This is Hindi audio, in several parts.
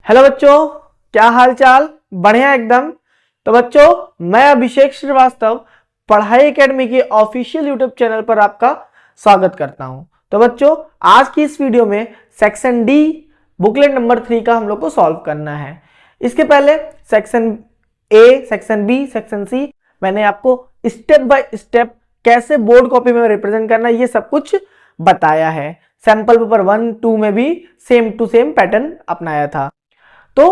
हेलो बच्चों, क्या हाल चाल। बढ़िया एकदम। तो बच्चों, मैं अभिषेक श्रीवास्तव पढ़ाई एकेडमी के ऑफिशियल यूट्यूब चैनल पर आपका स्वागत करता हूं। तो बच्चों, आज की इस वीडियो में सेक्शन डी बुकलेट नंबर 3 का हम लोग को सॉल्व करना है। इसके पहले section A, section B, section C मैंने आपको स्टेप बाय स्टेप कैसे बोर्ड कॉपी में रिप्रेजेंट करना है ये सब कुछ बताया है। सैंपल पेपर 1, 2 में भी सेम टू सेम पैटर्न अपनाया था। तो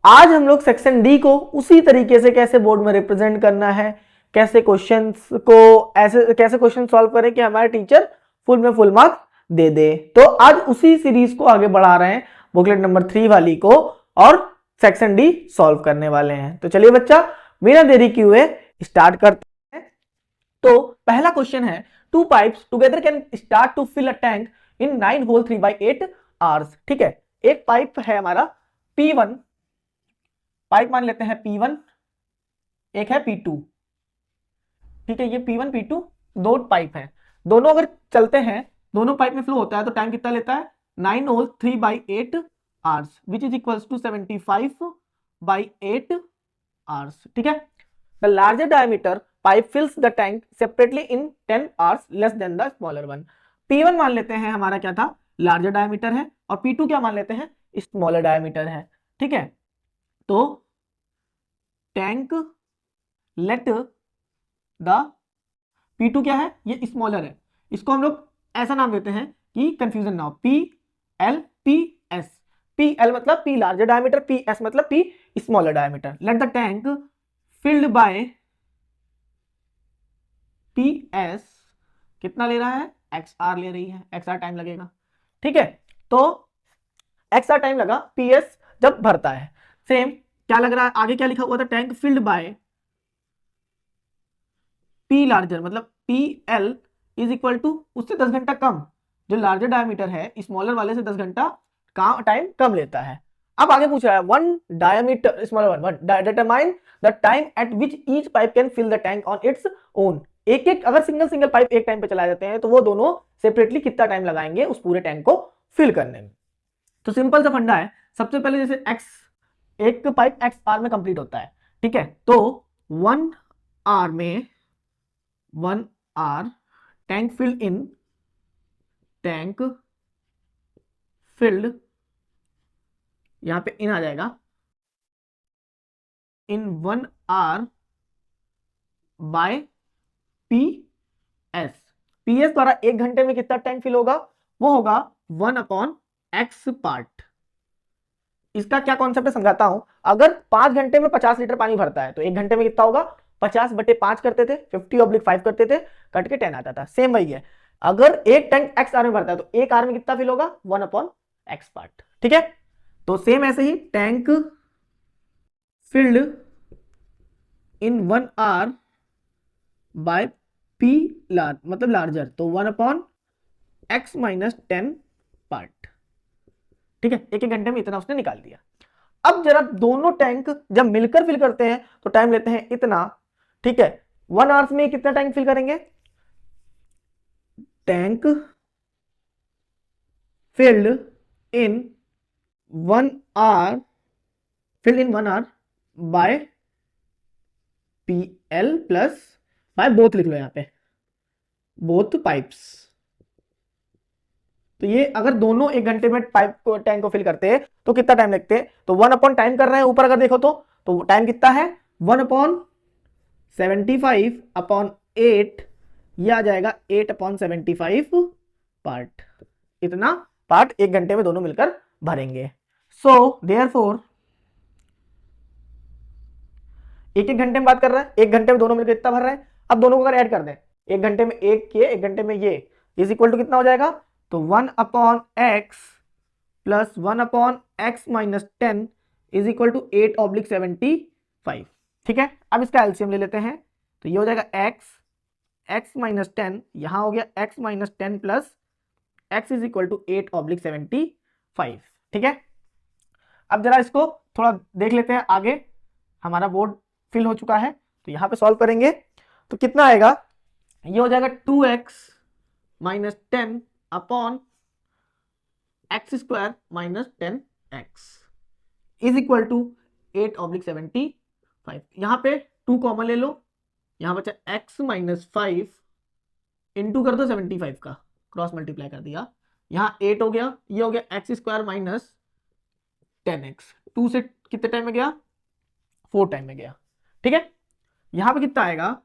आज हम लोग सेक्शन डी को उसी तरीके से कैसे बोर्ड में रिप्रेजेंट करना है, कैसे क्वेश्चंस को ऐसे कैसे क्वेश्चन सॉल्व करें कि हमारे टीचर फुल में फुल मार्क्स दे दे। तो आज उसी सीरीज को आगे बढ़ा रहे हैं, बुकलेट नंबर 3 वाली को, और सेक्शन डी सॉल्व करने वाले हैं। तो चलिए बच्चा, बिना देरी किए हुए स्टार्ट करते हैं। तो पहला क्वेश्चन है, two pipes together can start to fill a tank in 9 whole 3/8 hours. ठीक है, एक पाइप है हमारा P1, पाइप मान लेते हैं P1, एक है P2। ठीक है, ये P1 P2 दो पाइप हैं, दोनों अगर चलते हैं, दोनों पाइप में फ्लो होता है तो टाइम कितना लेता है 9 whole 3/8 hours which is equals to 75/8 hours. ठीक है, the larger diameter pipe fills the tank separately in 10 hours less than the smaller one. P1 मान लेते हैं हमारा क्या था, लार्जर डायमीटर है, और P2 क्या मान लेते हैं, स्मॉलर डायमीटर है। ठीक है, तो टैंक लेट द P2 क्या है, ये स्मॉलर है, इसको हम लोग ऐसा नाम देते हैं कि कंफ्यूजन ना हो, PL PL मतलब P लार्जर डायमीटर, PS मतलब P smaller diameter. Let the tank filled by PS कितना ले रहा है, XR ले रही है, XR टाइम लगेगा। ठीक है, तो XR टाइम लगा PS जब भरता है। सेम क्या लग रहा है, आगे क्या लिखा हुआ था, tank filled by P larger मतलब PL इज इक्वल टू उससे 10 घंटा कम, जो लार्जर डायमीटर है स्मॉलर वाले से 10 घंटा का टाइम कम लेता है। अब आगे पूछ रहा है, one diameter smaller one determine the time at which each pipe can fill the tank on its own. एक एक अगर सिंगल सिंगल पाइप एक टाइम पे चलाए जाते हैं तो वो दोनों सेपरेटली कितना टाइम लगाएंगे उस पूरे टैंक को फिल करने में। तो सिंपल सा फंडा है, सबसे पहले जैसे एक्स, एक पाइप एक्स आर में कंप्लीट होता है। ठीक है, तो 1 आर में 1 hour tank filled in, tank filled, यहां पे इन आ जाएगा, in 1 are by PS। PS द्वारा 1 घंटे में कितना टैंक फिल होगा, वो होगा 1/x पार्ट। इसका क्या कॉन्सेप्ट है समझाता हूं। अगर 5 घंटे में 50 लीटर पानी भरता है तो 1 घंटे में कितना होगा, 50/5 करते थे, 50/5 करते थे, कट के 10 आता था। सेम वही है, अगर एक टैंक एक्स आर में भरता है तो एक आर में कितना फिल होगा, 1/x पार्ट। ठीक है, तो सेम ऐसे ही tank filled in 1 are by P large मतलब लार्जर, तो 1/x-10 पार्ट। ठीक है, एक एक घंटे में इतना उसने निकाल दिया। अब जरा दोनों टैंक जब मिलकर फिल करते हैं तो टाइम लेते हैं इतना। ठीक है, 1 आवर्स में कितना टैंक फिल करेंगे, tank filled in 1 hour, filled in 1 hour by PL plus by both लिख लो यहां पे, बोथ पाइप्स। तो ये अगर दोनों 1 घंटे में पाइप को टैंक को फिल करते हैं तो कितना टाइम लगते हैं, तो 1 अपॉन टाइम कर रहे हैं ऊपर अगर देखो तो टाइम कितना है 1/75/8, ये आ जाएगा 8/75 पार्ट। इतना पार्ट 1 घंटे में दोनों मिलकर भरेंगे। सो देयरफॉर एक एक घंटे में बात कर रहा है, 1 घंटे में दोनों मिलकर इतना भर रहे हैं। अब दोनों को अगर ऐड कर दें, 1 घंटे में एक ये, 1 घंटे में ये, इज इक्वल टू कितना हो जाएगा, तो 1/x plus 1/x-10 is equal to 8/75। ठीक है, अब इसका एलसीएम ले लेते हैं, तो ये हो जाएगा x-10, यहां हो गया x-10 plus x is equal to 8/75। ठीक है, अब जरा इसको थोड़ा देख लेते हैं आगे। हमारा बोर्ड फिल हो चुका है, तो यहां पे सॉल्व करेंगे तो कितना आएगा, ये हो जाएगा 2x-10 upon x² - 10x is equal to 8/75। यहां पे 2 कॉमन ले लो, यहां बचा x माइनस 5 इंटू कर दो 75 का, क्रॉस मल्टीप्लाई कर दिया, यहाँ 8 हो गया, ये हो गया एक्स स्क्वायर माइनस 10x। 2 से कितने टाइम में गया, 4 टाइम में गया। ठीक है, यहां पे कितना आएगा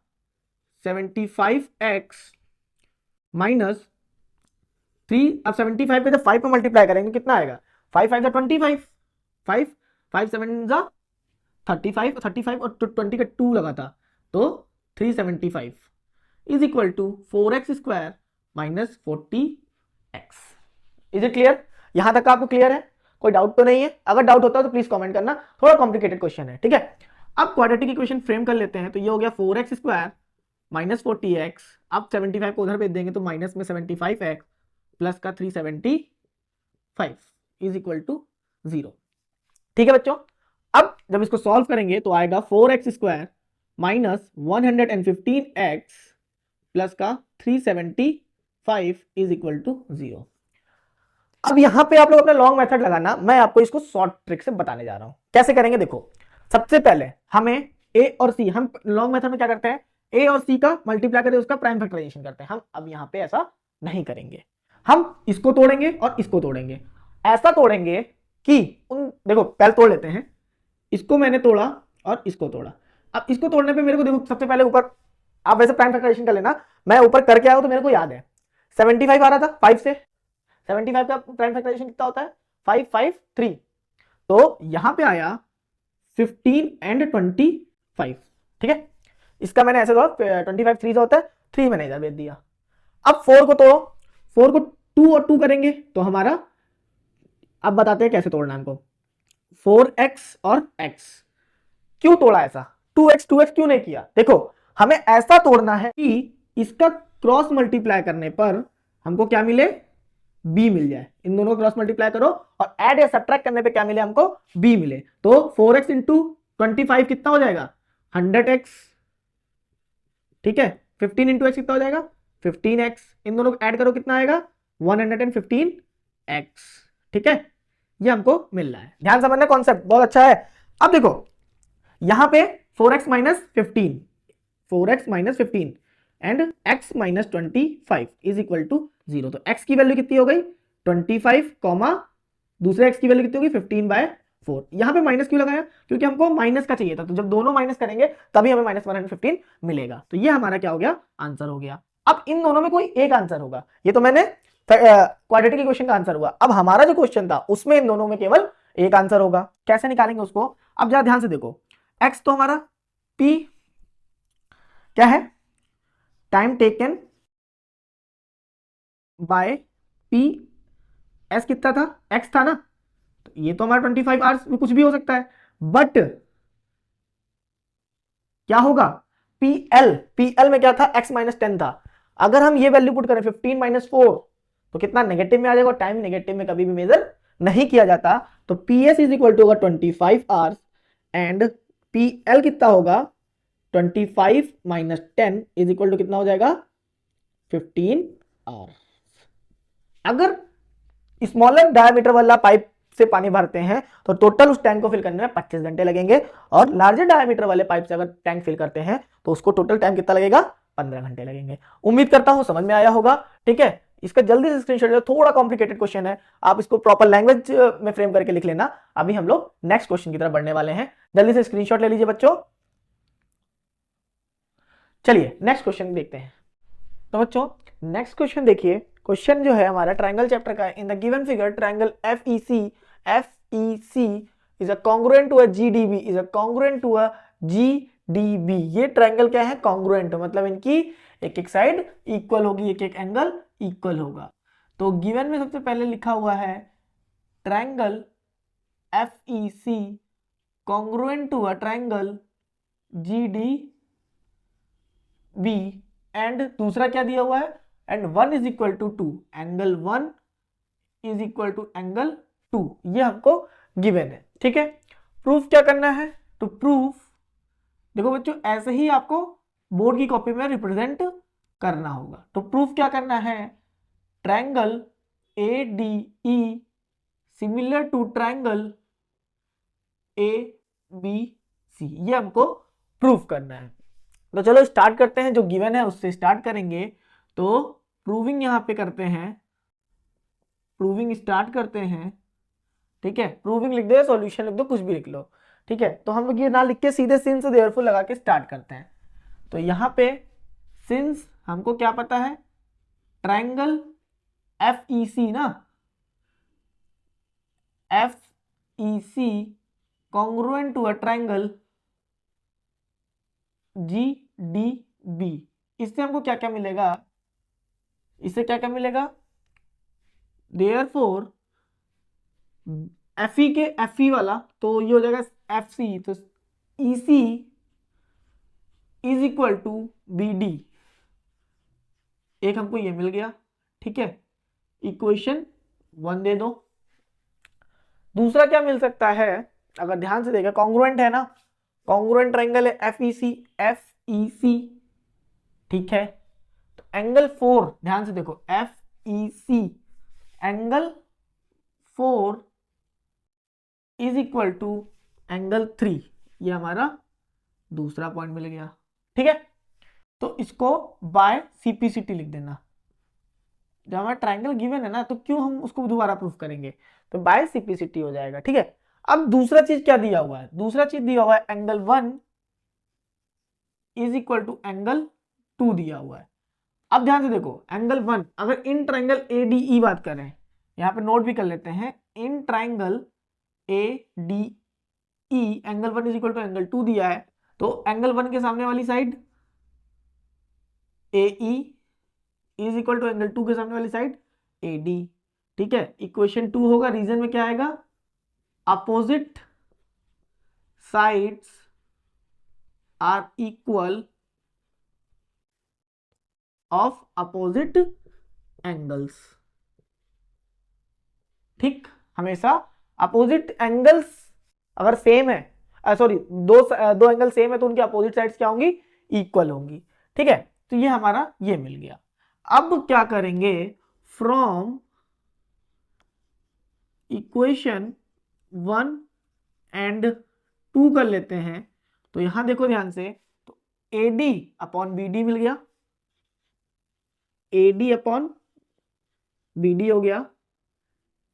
75x माइनस 3। अब 75 पे जब 5 पे मल्टीप्लाई करेंगे कितना आएगा, 5 5 25, 5 5 7 जा 35, 35 और 20 का 2 लगा था तो 375 is equal to 4x square minus 40x। Is it clear? यहां तक आपको क्लियर है? कोई डाउट तो नहीं है? अगर डाउट होता है तो प्लीज कमेंट करना, थोड़ा कॉम्प्लिकेटेड क्वेश्चन है। ठीक है, अब क्वाड्रेटिक इक्वेशन फ्रेम कर लेते हैं। तो ये हो गया 4x स्क्वायर माइनस 40x, अब 75 को उधर भेज देंगे तो माइनस में 75x प्लस का 375 इज इक्वल टू 0। ठीक है बच्चों, अब जब इसको सॉल्व करेंगे तो आएगा 4x square minus 115x plus का 375 इज इक्वल टू 0। अब यहां पे आप लोग अपना लॉन्ग मेथड लगाना, मैं आपको इसको शॉर्ट ट्रिक से बताने जा रहा हूं। कैसे करेंगे देखो, सबसे पहले हमें a और c, हम लॉन्ग मेथड में क्या करते हैं, a और c का मल्टीप्लाई करके उसका प्राइम फैक्टराइजेशन करते हैं। हम अब यहां पे ऐसा नहीं करेंगे, हम इसको तोड़ेंगे और इसको तोड़ेंगे। ऐसा तोड़ेंगे कि देखो पहले तोड़ लेते हैं, इसको मैंने तोड़ा और इसको तोड़ा। अब इसको तोड़ने पे मेरे को देखो सबसे पहले ऊपर, आप वैसे प्राइम फैक्टराइजेशन कर लेना, मैं ऊपर करके आया हूं तो मेरे को याद है 75 आ रहा था 5 से, 75 का प्राइम फैक्टराइजेशन कितना होता है 5 5 3, तो यहां पे आया 15 एंड 25। ठीक है, इसका मैंने ऐसे तोड़ा, 25 3 से होता है, 3 मैंने इधर भेज दिया। अब 4 को तोड़ो, 4 को 2 और 2 करेंगे तो हमारा, अब बताते हैं कैसे तोड़ना हमको। 4x और x क्यों तोड़ा ऐसा, 2x क्यों नहीं किया? देखो हमें ऐसा तोड़ना है कि इसका क्रॉस मल्टीप्लाई करने पर हमको क्या मिले, b मिल जाए। इन दोनों को क्रॉस मल्टीप्लाई करो और ऐड या सब्ट्रैक्ट करने पे क्या मिले हमको, b मिले। तो 4x इंटू 25 कितना हो जाएगा 100x। ठीक है, 15 इंटू एक्स कितना हो जाएगा 15x। इन दोनों को ऐड करो कितना आएगा 115x। ठीक है, ये हमको मिल रहा है। ध्यान समझना, कॉन्सेप्ट बहुत अच्छा है। अब देखो यहां पे 4x minus 15, 4x minus 15 and x minus 25 is equal to 0। तो x की वैल्यू कितनी हो गई 25 कॉमा दूसरे x की वैल्यू कितनी होगी 15/4। यहां पे माइनस क्यों लगाया, क्योंकि हमको माइनस का चाहिए था, तो जब दोनों माइनस करेंगे तभी हमें माइनस 115 मिलेगा। तो ये हमारा क्या हो गया, आंसर हो गया। अब इन दोनों में कोई एक आंसर होगा, ये तो मैंने क्वाड्रेटिक इक्वेशन का आंसर हुआ। अब हमारा जो क्वेश्चन था उसमें इन दोनों में केवल एक आंसर होगा। कैसे निकालेंगे उसको, अब जरा ध्यान से देखो, x तो हमारा p क्या है, time taken by p, s कितना था, x था ना, तो ये तो हमारा 25 आवर्स में कुछ भी हो सकता है। बट क्या होगा pl में क्या था, x माइनस 10 था। अगर हम ये वैल्यू पुट करें 15 माइनस 4 तो कितना नेगेटिव में आ जाएगा, टाइम नेगेटिव में कभी भी मेजर नहीं किया जाता। तो PS इज इक्वल टू होगा 25 आवर्स एंड PL कितना होगा 25 माइनस 10 इज इक्वल टू कितना हो जाएगा 15 आवर्स। अगर स्मॉलर डायमीटर वाला पाइप से पानी भरते हैं तो टोटल उस टैंक को फिल करने में 25 घंटे लगेंगे, और लार्जर डायमीटर वाले पाइप से अगर टैंक फिल करते हैं तो उसको टोटल टाइम कितना लगेगा 15 घंटे लगेंगे। उम्मीद करता हूं समझ में आया होगा। ठीक है, इसका जल्दी से स्क्रीनशॉट ले, थोड़ा कॉम्प्लिकेटेड क्वेश्चन है, आप इसको प्रॉपर लैंग्वेज में फ्रेम करके लिख लेना। अभी हम लोग नेक्स्ट क्वेश्चन की तरफ बढ़ने वाले हैं, जल्दी से स्क्रीनशॉट ले लीजिए बच्चों। चलिए नेक्स्ट क्वेश्चन देखते हैं। तो बच्चों नेक्स्ट क्वेश्चन देखिए, क्वेश्चन जो है हमारा ट्रायंगल चैप्टर का है। In the given figure triangle FEC is a congruent to a GDB, is a congruent to a GDB। ये ट्रायंगल क्या है, कॉन्ग्रुएंट, मतलब इनकी एक एक साइड इक्वल होगी, एक एक एंगल इक्वल होगा। तो गिवन में सबसे पहले लिखा हुआ है triangle FEC congruent to a triangle GDB and दूसरा क्या दिया हुआ है, and 1 is equal to 2, angle 1 is equal to angle 2, ये हमको गिवन है। ठीक है, प्रूफ क्या करना है, तो प्रूफ देखो बच्चों ऐसे ही आपको बोर्ड की कॉपी में रिप्रेजेंट करना होगा। तो प्रूफ क्या करना है, triangle ADE similar to triangle A B C, ये हमको प्रूफ करना है। तो चलो स्टार्ट करते हैं, जो गिवन है उससे स्टार्ट करेंगे। तो प्रूविंग यहाँ पे करते हैं, प्रूविंग स्टार्ट करते हैं। ठीक है, प्रूविंग लिख दो, सॉल्यूशन लिख दो, कुछ भी लिख लो। ठीक है, तो हम लोग ये ना लिख के सीधे सिंस देयरफॉर लगा के स्टार्ट करते हैं। तो यहाँ पे सिंस हमको क्या पता है, ट्रायंगल एफ ई सी ना, F E C congruent to a triangle G D B, इससे हमको क्या क्या मिलेगा, इससे क्या क्या मिलेगा, देयरफॉर एफ ई के एफ ई वाला तो ये हो जाएगा एफ सी, तो E C is equal to B D, एक हमको ये मिल गया। ठीक है, इक्वेशन 1 दे दो। दूसरा क्या मिल सकता है, अगर ध्यान से देखा कॉन्ग्रुएंट है ना, कॉन्ग्रुएंट ट्रायंगल है F E C, F E C. ठीक है, तो एंगल 4 ध्यान से देखो, F E C angle 4 is equal to angle 3, ये हमारा दूसरा पॉइंट मिल गया। ठीक है, तो इसको बाय सीपीसीटी लिख देना। जब हमारा ट्रायंगल गिवन है ना, तो क्यों हम उसको दोबारा प्रूफ करेंगे, तो बाय सीपीसीटी हो जाएगा। ठीक है, अब दूसरा चीज क्या दिया हुआ है, दूसरा चीज दिया हुआ है angle 1 is equal to angle 2 दिया हुआ है। अब ध्यान से देखो, एंगल 1 अगर इन ट्रायंगल एडीई बात करें, यहां पे नोट भी कर लेते हैं, in triangle ADE angle 1 is equal to angle 2 दिया है, तो एंगल 1 के सामने वाली side AE is equal to angle 2 के सामने वाली साइड AD। ठीक है, इक्वेशन 2 होगा, रीजन में क्या आएगा, opposite sides are equal of opposite angles. ठीक, हमेशा अपोजिट एंगल्स अगर सेम है, सॉरी दो एंगल सेम है, तो उनकी अपोजिट साइड्स क्या होंगी, इक्वल होंगी। ठीक है, तो ये हमारा ये मिल गया। अब क्या करेंगे, फ्रॉम इक्वेशन 1 एंड 2 कर लेते हैं। तो यहां देखो ध्यान से, तो AD अपॉन BD मिल गया, AD अपॉन BD हो गया,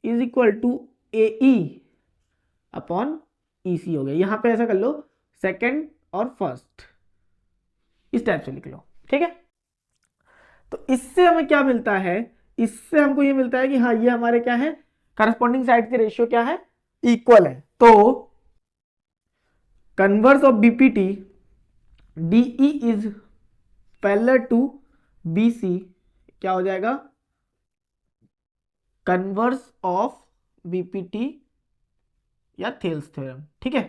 is equal to AE upon EC हो गया। यहां पे ऐसा कर लो, सेकंड और फर्स्ट, इस टाइप से लिख लो। ठीक है, तो इससे हमें क्या मिलता है, इससे हमको ये मिलता है कि हाँ ये हमारे क्या है, करस्पॉन्डिंग साइड के रेशियो क्या है, इक्वल है। तो converse of BPT DE is parallel to BC, क्या हो जाएगा, कन्वर्स ऑफ बीपीटी या थेल्स थ्योरम। ठीक है,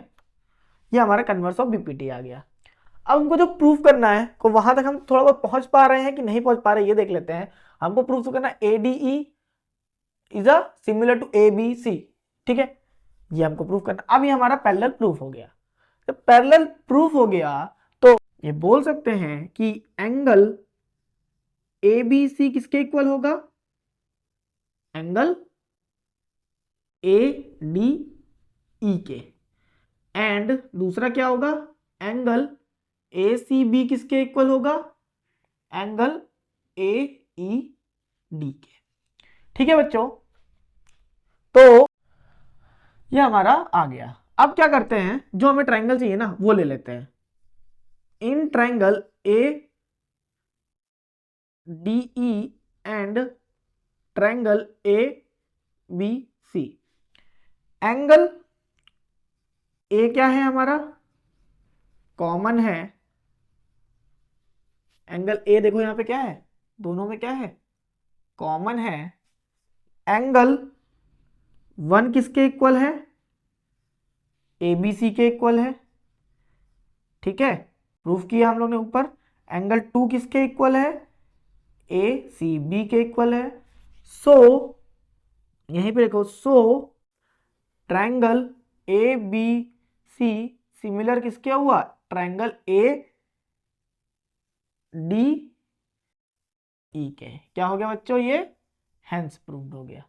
ये हमारा कन्वर्स ऑफ बीपीटी आ गया। अब हमको जो प्रूफ करना है, को वहां तक हम थोड़ा बहुत पहुंच पा रहे हैं कि नहीं पहुंच पा रहे, ये देख लेते हैं। हमको प्रूफ करना है ADE is a similar to ABC। ठीक है, ये हमको प्रूफ करना। अब ये हमारा पैरेलल प्रूफ हो गया। जब पैरेलल प्रूफ हो गया तो ये बोल सकते हैं कि एंगल ABC किसके इक्वल होगा, एंगल ADE के, एंड दूसरा क्या होगा, एंगल ACB किसके इक्वल होगा, एंगल AED के। ठीक है बच्चों, तो ये हमारा आ गया। अब क्या करते हैं, जो हमें ट्रायंगल चाहिए ना वो ले लेते हैं। In triangle ADE and triangle ABC, angle A क्या है हमारा, कॉमन है, एंगल A देखो यहां पे क्या है, दोनों में क्या है, कॉमन है। एंगल 1 किसके इक्वल है, ABC के इक्वल है। ठीक है, प्रूफ किया हम लोग ने ऊपर। एंगल 2 किसके इक्वल है, ACB के इक्वल है। सो यहीं पे देखो, सो ट्रायंगल ABC सिमिलर किसके हुआ, ट्रायंगल ADE के। क्या हो गया बच्चों, ये हेंस प्रूव्ड हो गया।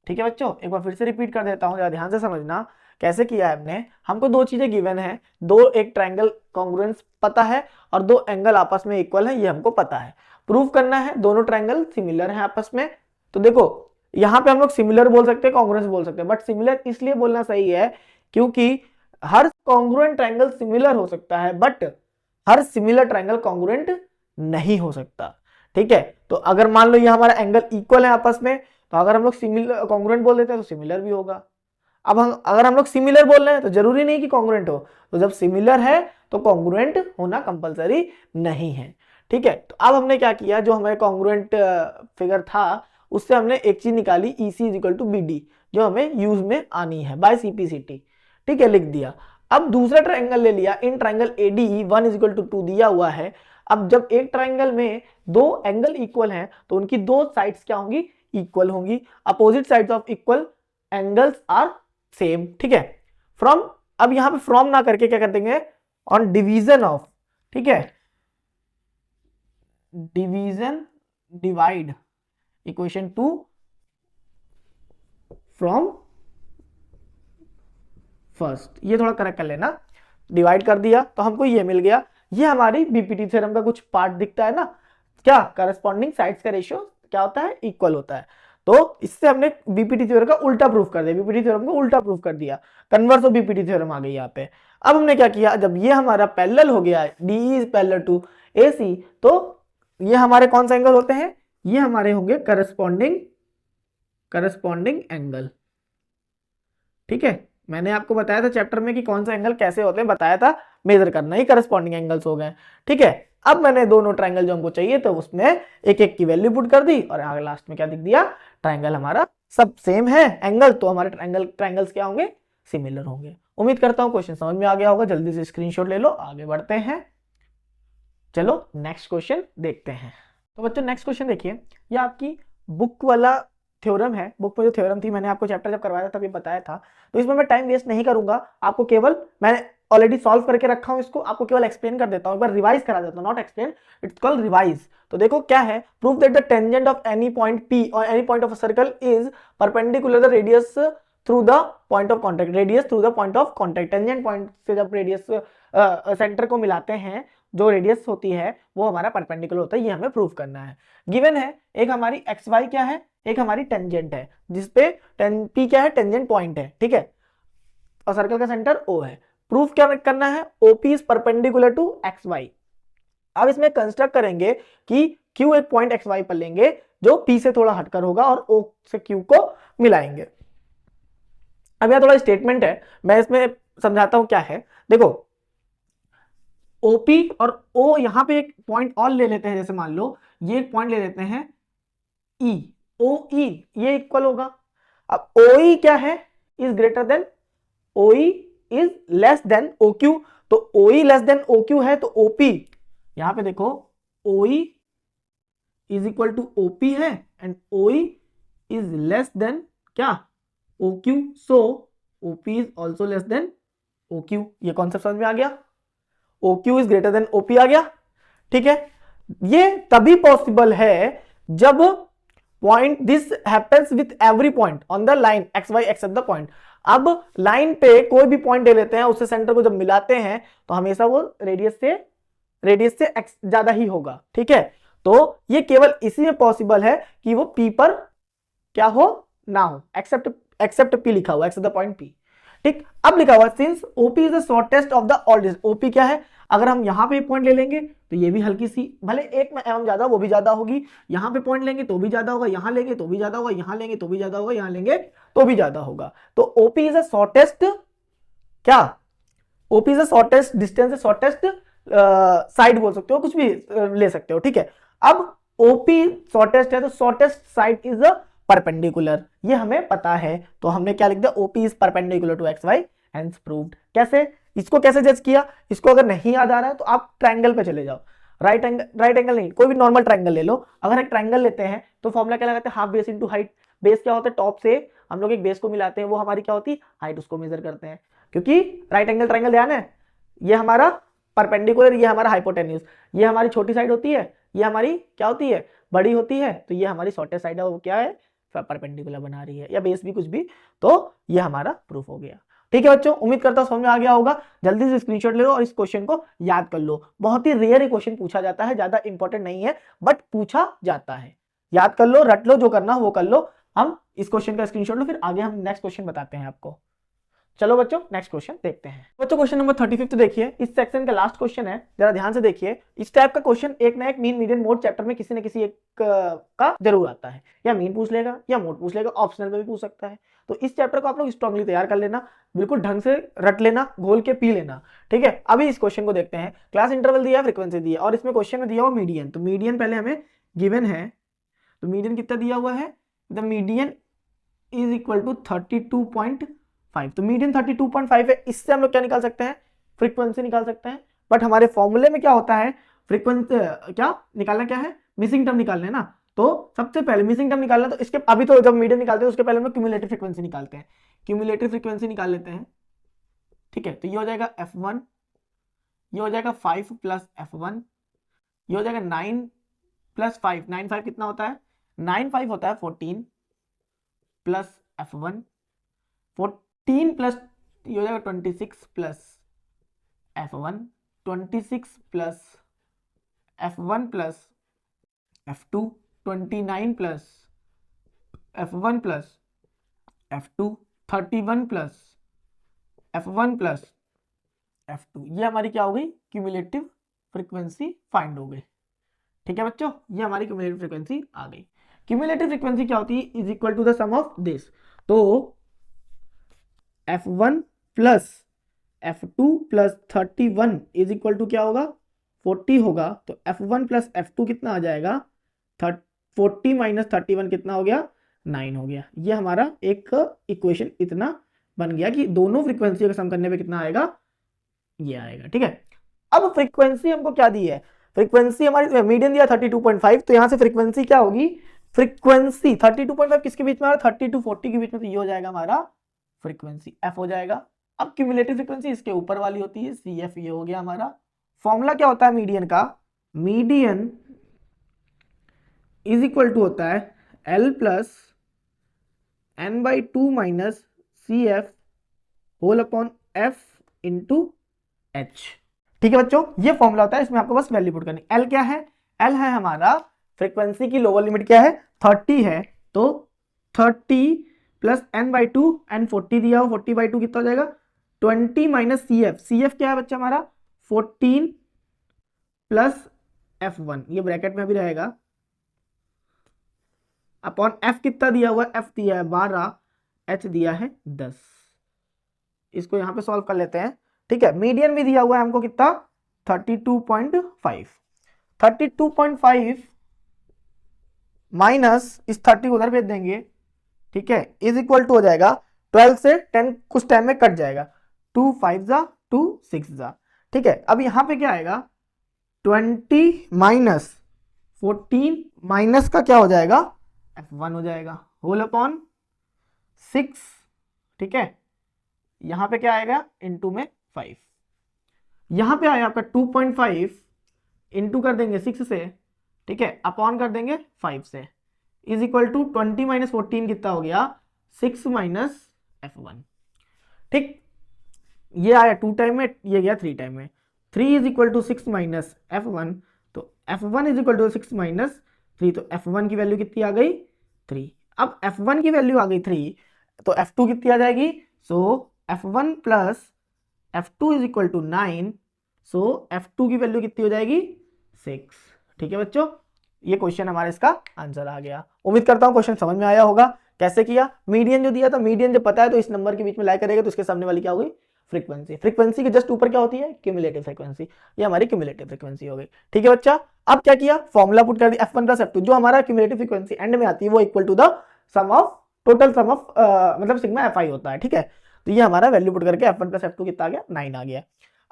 ठीक है बच्चों, एक बार फिर से रिपीट कर देता हूं, जरा ध्यान से समझना कैसे किया है हमने, हमको दो चीजें गिवन है, दो एक ट्रायंगल कॉन्ग्रुएंस पता है और दो एंगल आपस में इक्वल है, ये हमको पता है। प्रूव करना है दोनों ट्रायंगल सिमिलर है आपस में। तो देखो यहाँ पे हम लोग सिमिलर बोल सकते हैं, कॉन्ग्रुएंस बोल सकते हैं, बट सिमिलर इसलिए बोलना सही है क्योंकि हर कॉन्ग्रुएंट ट्रायंगल सिमिलर हो सकता है, but her similar triangle congruent नहीं हो सकता। ठीक है, तो अगर मान लो ये हमारा एंगल इक्वल है आपस में, तो अगर हम लोग सिमिलर कॉन्ग्रुएंट बोल देते हैं तो सिमिलर भी होगा। अब हम अगर हम लोग सिमिलर बोल रहे हैं तो जरूरी नहीं कि कॉन्ग्रुएंट हो, तो जब सिमिलर है तो कॉन्ग्रुएंट होना कंपलसरी नहीं है। ठीक है, तो अब हमने क्या किया, जो हमारे कॉन्ग्रुएंट फिगर था उससे हमने एक चीज निकाली, EC is equal to BD, जो हमें यूज में आनी है बाय CPCT। ठीक है, लिख दिया। अब दूसरा ट्रायंगल ले लिया, in triangle ADE 1 is equal to 2 दिया हुआ है। अब जब एक ट्रायंगल में दो एंगल इक्वल हैं तो उनकी दो साइड्स क्या होंगी, इक्वल होंगी। Opposite sides of equal angles are same. ठीक है, फ्रॉम, अब यहां पे फ्रॉम ना करके क्या कर देंगे, ऑन डिवीजन ऑफ, ठीक है, division divide equation 2 from first, ये थोड़ा करेक्ट कर लेना, डिवाइड कर दिया तो हमको ये मिल गया। ये हमारी बीपीटी थ्योरम का कुछ पार्ट दिखता है ना, क्या करस्पॉन्डिंग साइड्स का रेशियो क्या होता है, इक्वल होता है। तो इससे हमने बीपीटी थ्योरम का उल्टा प्रूफ कर दिया, बीपीटी थ्योरम को उल्टा प्रूफ कर दिया, कन्वर्स ऑफ बीपीटी थ्योरम आ गई यहाँ पे। अब हमने क्या किया, जब ये हमारा पैरेलल हो गया, DE is parallel to AC, तो ये हमारे कौन सा एंगल होते हैं, ये हमारे होंगे करस्पॉन्डिंग एंगल। ठीक है, मैंने आपको बताया था चैप्टर में कि कौन सा एंगल कैसे होते हैं, बताया था, मेजर करना ही करस्पॉन्डिंग एंगल्स हो गए। ठीक है, अब मैंने दोनों ट्रायंगल जो हमको चाहिए तो उसमें एक एक की वैल्यू पुट कर दी और आगे लास्ट में क्या दिख दिया, ट्रायंगल हमारा सब सेम है एंगल, तो हमारे ट्रायंगल्स क्या होंगे, सिमिलर होंगे। उम्मीद करता हूं क्वेश्चन समझ में आ गया होगा, जल्दी से स्क्रीनशॉट ले लो, आगे बढ़ते हैं। चलो नेक्स्ट क्वेश्चन देखते हैं। तो बच्चों नेक्स्ट क्वेश्चन देखिए, ये आपकी बुक वाला थ्योरम है, बुक में जो थ्योरम थी मैंने आपको चैप्टर जब करवाया था तभी बताया था, तो इसमें मैं टाइम वेस्ट नहीं करूंगा, आपको केवल मैंने ऑलरेडी सॉल्व करके रखा हूं इसको, आपको केवल एक्सप्लेन कर देता हूं, एक बार रिवाइज करा देता हूं, not explain, it's called revise. तो देखो क्या है, prove that the tangent of any point P और any point of a circle is perpendicular the radius through the point of contact, radius through the point of contact, tangent point से जब रेडियस सेंटर को मिलाते हैं, जो रेडियस होती है वो हमारा परपेंडिकुलर होता है, ये हमें प्रूव करना है। गिवन है एक हमारी XY क्या है, एक हमारी टेंजेंट है, जिसपे P क्या है, टेंजेंट पॉइंट है। ठीक है, और सर्कल का सेंटर O है। प्रूफ क्या करना है, OP is perpendicular to XY। अब इसमें कंस्ट्रक्ट करेंगे कि Q एक पॉइंट XY पर लेंगे जो P से थोड़ा हटकर होगा और O से Q को मिलाएंगे। अब यह थोड़ा स्टेटमेंट है, मैं इसमें समझाता हूं क्या है। देखो OP और O यहां पे एक पॉइंट और ले लेते हैं, जैसे मान लो ये एक पॉइंट ले लेते हैं E, OE, ये इक्वल होगा। अब OE क्या है, is greater than, OE is less than OQ, तो OE लेस देन OQ है तो OP, यहां पे देखो OE is equal to OP है and OE is less than क्या, OQ, so OP is also less than OQ। ये कॉन्सेप्ट समझ में आ गया, OQ is greater than OP आ गया। ठीक है, ये तभी पॉसिबल है जब point this happens with every point on the line XY except the point. अब लाइन पे कोई भी पॉइंट ले लेते हैं, उससे सेंटर को जब मिलाते हैं तो हमेशा वो रेडियस से ज्यादा ही होगा। ठीक है, तो ये केवल इसी में पॉसिबल है कि वो P पर क्या हो ना हो, एक्सेप्ट P लिखा हुआ, एक्सेप्ट द पॉइंट P। ठीक, अब लिखा हुआ since OP is the shortest of the all distance, OP क्या है, अगर हम यहां पे पॉइंट ले लेंगे तो ये भी हल्की सी, भले एक में एम ज्यादा वो भी ज्यादा होगी, यहां पे पॉइंट लेंगे तो भी ज्यादा होगा, यहां लेंगे तो भी ज्यादा होगा, यहां लेंगे तो भी ज्यादा होगा, यहां लेंगे तो भी ज्यादा होगा। तो OP इज द शॉर्टेस्ट, क्या, OP is the shortest distance, shortest side बोल सकते हो, कुछ भी ले सकते हो। ठीक है, अब OP शॉर्टेस्ट है तो shortest side is the perpendicular, ये हमें पता है, तो हमने क्या लिख दिया, OP is perpendicular to XY, hence proved. कैसे, इसको कैसे जज किया, इसको अगर नहीं याद आ रहा है तो आप ट्रायंगल पे चले जाओ, राइट एंगल नहीं, कोई भी नॉर्मल ट्रायंगल ले लो। अगर एक ट्रायंगल लेते हैं तो फॉर्मूला क्या लगाते हैं, half base into height. Base क्या होता है, टॉप से हम लोग एक बेस को मिलाते हैं, वो हमारी क्या होती है, हाइट, उसको मेजर करते हैं। क्योंकि राइट एंगल ट्रायंगल ध्यान है, ये हमारा परपेंडिकुलर, ये हमारा हाइपोटेन्यूज, ये हमारी छोटी साइड होती है, ये हमारी क्या होती है, बड़ी होती है, तो ये हमारी शॉर्टेस्ट साइड है, वो क्या है, परपेंडिकुलर बना रही है, या बेस भी कुछ भी, तो ये हमारा प्रूफ हो गया। ठीक है बच्चों, उम्मीद करता हूं समझ में आ गया होगा। जल्दी से स्क्रीनशॉट ले लो और इस क्वेश्चन को याद कर लो। बहुत ही रेयर क्वेश्चन पूछा जाता है, ज्यादा इंपॉर्टेंट नहीं है बट पूछा जाता है। याद कर लो, रट लो, जो करना हो वो कर लो। हम इस क्वेश्चन का स्क्रीनशॉट लो, फिर आगे हम नेक्स्ट क्वेश्चन बताते हैं आपको। चलो बच्चों नेक्स्ट क्वेश्चन देखते हैं। बच्चों क्वेश्चन नंबर 35 देखिए, इस सेक्शन का लास्ट क्वेश्चन है, जरा ध्यान से देखिए। इस टाइप का क्वेश्चन एक ना एक मीन मीडियन मोड चैप्टर में किसी न किसी एक का जरूर आता है। या मीन पूछ लेगा या मोड पूछ लेगा, ऑप्शनल में भी पूछ सकता है। तो इस चैप्टर को आप लोग स्ट्रांगली तैयार कर लेना, बिल्कुल ढंग से रट लेना, घोल के पी लेना। ठीक है, अभी इस क्वेश्चन को देखते हैं। क्लास इंटरवल दिया है, फ्रीक्वेंसी दी है और इसमें क्वेश्चन में दिया हुआ मीडियन। तो मीडियन पहले हमें गिवन है, तो मीडियन कितना दिया हुआ है, the median is equal to 32.5। तो मीडियन 32.5 है। इससे हम लोग क्या निकाल सकते हैं, फ्रीक्वेंसी निकाल सकते हैं। बट हमारे फॉर्मूले में क्या होता है, फ्रीक्वेंसी क्या निकालना, क्या है, मिसिंग टर्म निकालना है ना। तो सबसे पहले मिसिंग टर्म निकालना, तो इसके अभी तो जब मीडियन निकालते हैं उसके पहले हम लोग क्यूमुलेटिव फ्रीक्वेंसी निकालते हैं। क्यूमुलेटिव फ्रीक्वेंसी निकाल लेते हैं। ठीक है, तो ये हो जाएगा f1, ये हो जाएगा 5 प्लस f1, ये हो जाएगा 9 प्लस 5, 9 5 कितना होता है, 9 5 होता है 14 प्लस f1, 14 प्लस ये हो जाएगा 26 plus f1, 26 plus f1 plus f2, 29 plus f1 plus f2, 31 plus f1 plus f2। ये हमारी क्या हो गई, क्यूमुलेटिव फ्रीक्वेंसी फाइंड हो गई। ठीक है बच्चों, ये हमारी क्यूमुलेटिव फ्रीक्वेंसी आ गई। क्यूमुलेटिव फ्रीक्वेंसी क्या होती है, is equal to the sum of this. तो f1 plus f2 plus 31 is equal to क्या होगा, 40 होगा। तो f1 प्लस f2 कितना आ जाएगा, 40 माइनस 31 कितना हो गया, 9 हो गया। ये हमारा एक इक्वेशन इतना बन गया कि दोनों फ्रीक्वेंसी का सम करने पे कितना आएगा, ये आएगा। ठीक है, अब फ्रीक्वेंसी हमको क्या दी है, फ्रीक्वेंसी हमारी मीडियन दिया 32.5। तो यहां से फ्रीक्वेंसी क्या होगी, फ्रीक्वेंसी 32.5 किसके बीच में आ रहा है, 30 to 40 के बीच में। तो ये हो जाएगा हमारा फ्रीक्वेंसी f हो जाएगा। अब क्यूमुलेटिव फ्रीक्वेंसी इसके ऊपर वाली होती है, CF। ये हो गया हमारा फॉर्मूला। क्या होता है मीडियन का, मीडियन इज इक्वल टू होता है L plus n/2 minus CF whole upon F into H। ठीक है बच्चों, ये फॉर्मूला होता है, इसमें आपको बस वैल्यू पुट करनी। L क्या है, L है हमारा फ्रीक्वेंसी की लोअर लिमिट क्या है, 30 है। तो 30 प्लस n/2, n 40 दिया हो, 40/2 कितना हो जाएगा, 20 माइनस CF। CF क्या है बच्चा हमारा, 14 प्लस f1, ये ब्रैकेट में भी रहेगा, अपॉन f कितना दिया हुआ है, f दिया है 12, h दिया है 10। इसको यहां पे सॉल्व कर लेते हैं। ठीक है, मीडियन भी दिया हुआ है हमको कितना, 32.5। 32.5 माइनस इस 30 को उधर भेज देंगे। ठीक है, इज इक्वल टू हो जाएगा 12 से 10 कुछ टाइम में कट जाएगा, 2 5 जा 2 6 जा। ठीक है, अब यहां पे क्या आएगा, 20 माइनस 14 माइनस का क्या हो जाएगा, f1 हो जाएगा, होल अपॉन 6। ठीक है, यहां पे क्या आएगा, इनटू में 5। यहां पे आया आपका 2.5 इंटू कर देंगे 6 से। ठीक है, अपॉन कर देंगे 5 से, इज इक्वल टू 20 माइनस 14 कितना हो गया, 6 माइनस f1। ठीक, ये आया 2 टाइम में, ये गया 3 टाइम में। 3 is equal to 6 minus f1, तो f1 is equal to 6 minus 3। तो f1 की वैल्यू कितनी आ गई, 3। अब f1 की वैल्यू आ गई 3, तो f2 कितनी आ जाएगी, so f1 plus f2 is equal to 9। So f2 की वैल्यू कितनी हो जाएगी, 6। ठीक है बच्चों, ये क्वेश्चन हमारा इसका आंसर आ गया। उम्मीद करता हूं क्वेश्चन समझ में आया होगा। कैसे किया, मीडियन जो दिया था, मीडियन जब पता है तो इस नंबर के बीच में लाई करेगा, तो इसके सामने वाली क्या होगी, फ्रीक्वेंसी। फ्रीक्वेंसी के जस्ट ऊपर क्या होती है, क्यूमुलेटिव फ्रीक्वेंसी। ये हमारी क्यूमुलेटिव फ्रीक्वेंसी हो गई। ठीक है बच्चा, अब क्या किया, फॉर्मूला पुट कर दिया, f1 प्लस f2, जो हमारा क्यूमुलेटिव फ्रीक्वेंसी एंड में आती है वो equal to the sum of total sum of मतलब सिग्मा fi होता है। ठीक है, तो ये हमारा वैल्यू पुट करके f1 प्लस f2 कितना आ गया, 9 आ गया।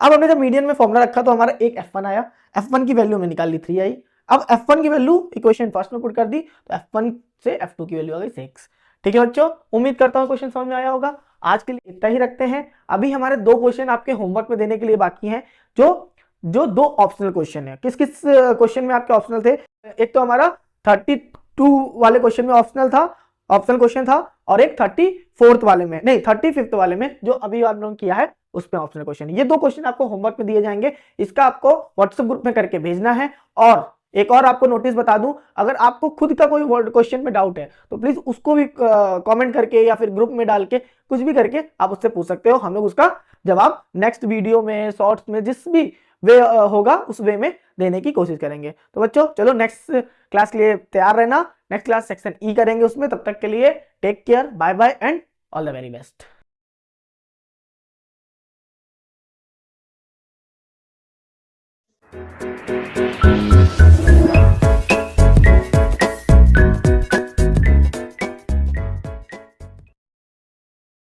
अब हमने जब मीडियन में फॉर्मूला रखा तो हमारा एक f1 आया, f1 की वैल्यू हमने निकाल ली 3 आई। अब f1 की वैल्यू इक्वेशन फर्स्ट में पुट कर दी, तो f1 से f2 की वैल्यू आ गई 6। ठीक है बच्चों, उम्मीद करता हूं क्वेश्चन समझ में आया होगा। आज के लिए इतना ही रखते हैं। अभी हमारे 2 क्वेश्चन आपके होमवर्क में देने के लिए बाकी हैं, जो 2 ऑप्शनल क्वेश्चन है। किस किस क्वेश्चन में आपके ऑप्शनल थे, एक तो हमारा 32 वाले क्वेश्चन में ऑप्शनल था, ऑप्शनल क्वेश्चन था, और एक 34th वाले में, नहीं 35th वाले में जो अभी आप लोगों ने किया है उसमें ऑप्शनल क्वेश्चन। ये 2 क्वेश्चन आपको होमवर्क में दिए जाएंगे, इसका आपको व्हाट्सएप ग्रुप में करके भेजना है। और एक और आपको नोटिस बता दूं, अगर आपको खुद का कोई क्वेश्चन में डाउट है तो प्लीज उसको भी कमेंट करके या फिर ग्रुप में डाल के कुछ भी करके आप उससे पूछ सकते हो, हम लोग उसका जवाब नेक्स्ट वीडियो में, शॉर्ट्स में, जिस भी वे होगा उस वे में देने की कोशिश करेंगे। तो बच्चों चलो नेक्स्ट क्लास के लिए तैयार रहना, नेक्स्ट क्लास सेक्शन ई करेंगे उसमें। तब तक के लिए take care, bye bye and all the very best.